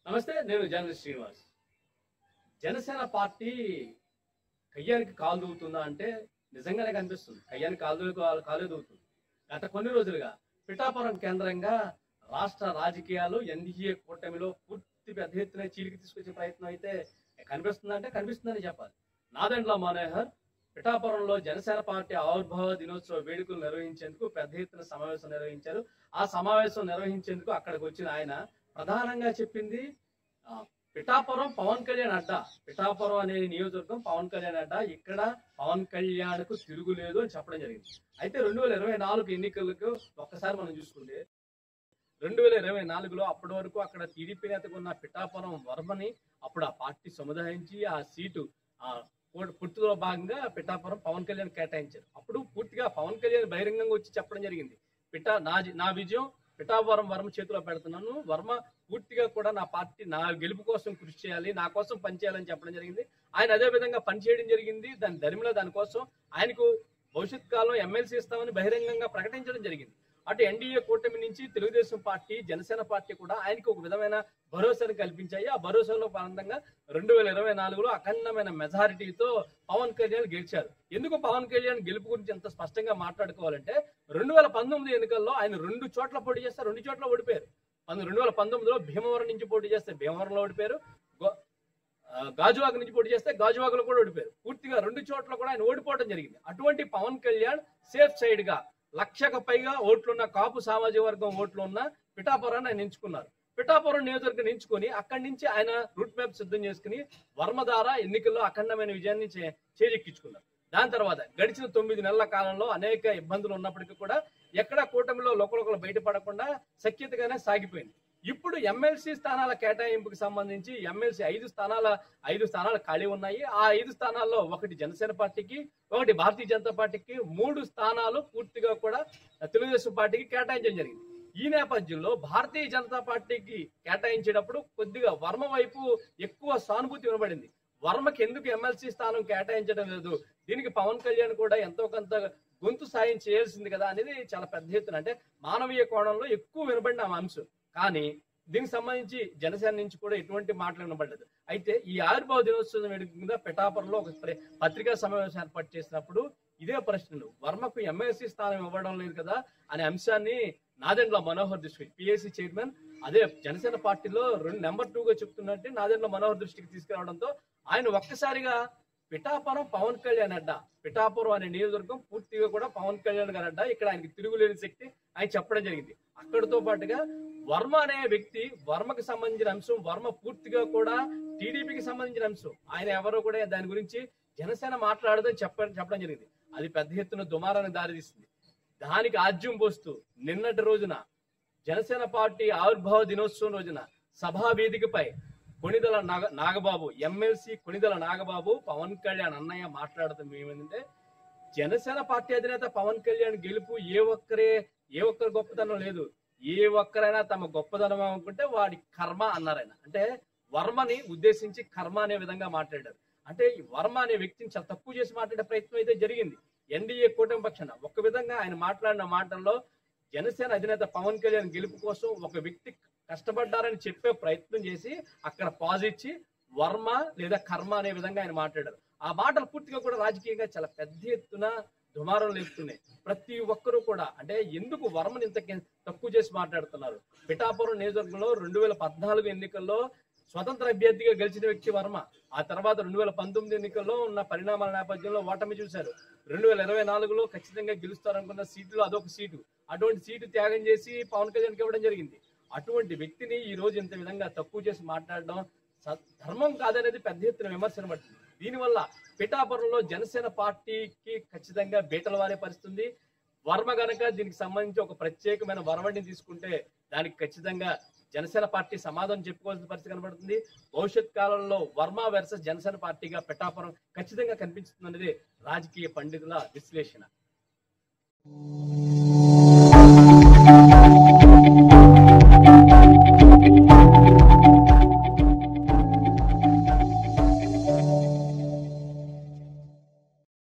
నమస్తే, నేను journalist Srinivas. Janasena party కయ్యానికి కాలు దూవుతుందా అంటే నిజంగానే కనిపిస్తుంది. కయ్యానికి కాలు దూవుతుంది. గత కొన్ని రోజులుగా పిఠాపురం కేంద్రంగా రాష్ట్ర రాజకీయాలు ఎన్డీఏ కూటమిలో పూర్తి పెద్ద ఎత్తున చీలికి తీసుకొచ్చే ప్రయత్నం అయితే కనిపిస్తుందని చెప్పాలి. నాదెండ్ల మనోహర్ పిఠాపురంలో జనసేన పార్టీ ఆవిర్భావ దినోత్సవ వేడుకలు నిర్వహించేందుకు పెద్ద ఎత్తున సమావేశం నిర్వహించారు. ఆ సమావేశం నిర్వహించేందుకు అక్కడికి వచ్చిన ఆయన ప్రధానంగా చెప్పింది పిఠాపురం పవన్ కళ్యాణ్ అడ్డా. పిఠాపురం అనే నియోజకవర్గం పవన్ కళ్యాణ్ అడ్డా. ఇక్కడ పవన్ కళ్యాణ్ కు తిరుగులేదు అని చెప్పడం జరిగింది. అయితే 2024 ఎన్నికలకు ఒక్కసారి మనం చూసుకుంటే 2024లో అప్పటి వరకు అక్కడ టీడీపీ నేతకు ఉన్న పిఠాపురం వర్మని అప్పుడు ఆ పార్టీ సముదాయించి ఆ సీటు పూర్తిలో భాగంగా పిఠాపురం పవన్ కళ్యాణ్ కేటాయించారు. అప్పుడు పూర్తిగా పవన్ కళ్యాణ్ బహిరంగంగా వచ్చి చెప్పడం జరిగింది, నా విజయం పిఠాపురం వర్మ చేతిలో పెడుతున్నాను, వర్మ పూర్తిగా కూడా నా పార్టీ నా గెలుపు కోసం కృషి చేయాలి, నా కోసం పనిచేయాలని చెప్పడం జరిగింది. ఆయన అదే విధంగా పనిచేయడం జరిగింది. దానికోసం ఆయనకు భవిష్యత్ కాలంలో ఎమ్మెల్సీ ఇస్తామని బహిరంగంగా ప్రకటించడం జరిగింది. అటు ఎన్డీఏ కూటమి నుంచి తెలుగుదేశం పార్టీ, జనసేన పార్టీ కూడా ఆయనకు ఒక విధమైన భరోసాను కల్పించాయి. ఆ భరోసాలో భాగంగా 2024లో అఖండమైన మెజారిటీతో పవన్ కళ్యాణ్ గెలిచారు. ఎందుకు పవన్ కళ్యాణ్ గెలుపు గురించి ఎంత స్పష్టంగా మాట్లాడుకోవాలంటే 2019 ఎన్నికల్లో ఆయన 2 చోట్ల పోటీ చేస్తే 2 చోట్ల ఓడిపోయారు. 2019లో భీమవరం నుంచి పోటీ చేస్తే భీమవరంలో ఓడిపోయారు, గాజువాక నుంచి పోటీ చేస్తే గాజువాకలో కూడా ఓడిపోయారు. పూర్తిగా 2 చోట్ల కూడా ఆయన ఓడిపోవడం జరిగింది. అటువంటి పవన్ కళ్యాణ్ సేఫ్ సైడ్ గా 1,00,000కు పైగా ఓట్లున్న కాపు సామాజిక వర్గం ఓట్లు ఉన్న పిఠాపురాన్ని ఆయన ఎంచుకున్నారు. పిఠాపురం నియోజకవర్గం ఎంచుకొని అక్కడి నుంచి ఆయన రూట్ మ్యాప్ సిద్ధం చేసుకుని వర్మ ద్వారా ఎన్నికల్లో అఖండమైన విజయాన్ని చేజెక్కించుకున్నారు. దాని తర్వాత గడిచిన 9 నెలల కాలంలో అనేక ఇబ్బందులు ఉన్నప్పటికీ కూడా ఎక్కడ కూటమిలో లోకలోకలు బయటపడకుండా సఖ్యతగానే సాగిపోయింది. ఇప్పుడు ఎమ్మెల్సీ స్థానాల కేటాయింపుకి సంబంధించి ఎమ్మెల్సీ 5 స్థానాలు ఖాళీ ఉన్నాయి. ఆ 5 స్థానాల్లో ఒకటి జనసేన పార్టీకి, ఒకటి భారతీయ జనతా పార్టీకి, 3 స్థానాలు పూర్తిగా కూడా తెలుగుదేశం పార్టీకి కేటాయించడం జరిగింది. ఈ నేపథ్యంలో భారతీయ జనతా పార్టీకి కేటాయించేటప్పుడు కొద్దిగా వర్మ వైపు ఎక్కువ సానుభూతి వినబడింది. వర్మకి ఎందుకు ఎమ్మెల్సీ స్థానం కేటాయించడం లేదు, దీనికి పవన్ కళ్యాణ్ కూడా ఎంతో కొంత గొంతు సాయం చేయాల్సింది కదా అనేది చాలా పెద్ద ఎత్తున, అంటే మానవీయ కోణంలో ఎక్కువ వినబడిన ఆ అంశం. కానీ దీనికి సంబంధించి జనసేన నుంచి కూడా ఎటువంటి మాటలు వినబడ్డదు. అయితే ఈ ఆవిర్భావ దినోత్సవం వేడుక కింద పిఠాపురంలో ఒక పత్రికా సమావేశం ఏర్పాటు చేసినప్పుడు ఇదే ప్రశ్నలు, వర్మకు ఎమ్మెల్సీ స్థానం ఇవ్వడం లేదు కదా అనే అంశాన్ని నాదెండ్ల మనోహర్ దృష్టికి, పిఎస్సి చైర్మన్, అదే జనసేన పార్టీలో నెంబర్ 2గా చెప్తున్నట్టు నాదెండ్ల మనోహర్ దృష్టికి తీసుకురావడంతో ఆయన ఒక్కసారిగా పిఠాపురం పవన్ కళ్యాణ్ అడ్డా, పిఠాపురం అనే నియోజకవర్గం పూర్తిగా కూడా పవన్ కళ్యాణ్ గారి అడ్డా, ఇక్కడ ఆయనకి తిరుగులేని శక్తి ఆయన చెప్పడం జరిగింది. అక్కడితో పాటుగా వర్మ అనే వ్యక్తి, వర్మకు సంబంధించిన అంశం, వర్మ పూర్తిగా కూడా టీడీపీకి సంబంధించిన అంశం, ఆయన ఎవరో కూడా దాని గురించి జనసేన మాట్లాడదని చెప్పడం జరిగింది. అది పెద్ద ఎత్తున దుమారానికి దారితీస్తుంది. దానికి ఆజ్యం పోస్తూ నిన్నటి రోజున జనసేన పార్టీ ఆవిర్భావ దినోత్సవం రోజున సభా వేదికపై కొణిదెల నాగబాబు, ఎమ్మెల్సీ కొణిదెల నాగబాబు, పవన్ కళ్యాణ్ అన్నయ్య మాట్లాడుతాం ఏమైందంటే, జనసేన పార్టీ అధినేత పవన్ కళ్యాణ్ గెలుపు ఏ ఒక్కరి గొప్పతనం లేదు, ఏ ఒక్కరైనా తమ గొప్పదనం అనుకుంటే వాడి కర్మ అన్నారాయన. అంటే వర్మని ఉద్దేశించి కర్మ అనే విధంగా మాట్లాడారు. అంటే ఈ వర్మ అనే వ్యక్తిని చాలా తక్కువ చేసి మాట్లాడే ప్రయత్నం అయితే జరిగింది ఎన్డీఏ కూటమి పక్షాన. ఒక విధంగా ఆయన మాట్లాడిన మాటల్లో జనసేన అధినేత పవన్ కళ్యాణ్ గెలుపు కోసం ఒక వ్యక్తి కష్టపడ్డారని చెప్పే ప్రయత్నం చేసి అక్కడ పాజ్ ఇచ్చి వర్మ లేదా కర్మ అనే విధంగా ఆయన మాట్లాడారు. ఆ మాటలు పూర్తిగా కూడా రాజకీయంగా చాలా పెద్ద ఎత్తున దుమారం లేపుతున్నాయి. ప్రతి ఒక్కరూ కూడా అంటే ఎందుకు వర్మని ఇంత తక్కువ చేసి మాట్లాడుతున్నారు. పిఠాపురం నియోజకవర్గంలో 2014 ఎన్నికల్లో స్వతంత్ర అభ్యర్థిగా గెలిచిన వ్యక్తి వర్మ. ఆ తర్వాత 2019 ఎన్నికల్లో ఉన్న పరిణామాల నేపథ్యంలో ఓటమి చూశారు. 2024లో ఖచ్చితంగా గెలుస్తారనుకున్న సీట్లు అదొక సీటు. అటువంటి సీటు త్యాగం చేసి పవన్ కళ్యాణ్కి ఇవ్వడం జరిగింది. అటువంటి వ్యక్తిని ఈ రోజు ఇంత విధంగా తక్కువ చేసి మాట్లాడడం ధర్మం కాదనేది పెద్ద ఎత్తున విమర్శన పడుతుంది. దీనివల్ల పిఠాపురంలో జనసేన పార్టీకి ఖచ్చితంగా బీటలు వారే పరిస్థితుంది. వర్మ గనక దీనికి సంబంధించి ఒక ప్రత్యేకమైన వరవడిని తీసుకుంటే దానికి ఖచ్చితంగా జనసేన పార్టీ సమాధానం చెప్పుకోవాల్సిన పరిస్థితి కనబడుతుంది. భవిష్యత్ కాలంలో వర్మ వర్సెస్ జనసేన పార్టీగా పిఠాపురం ఖచ్చితంగా కనిపిస్తుంది అనేది రాజకీయ పండితుల విశ్లేషణ.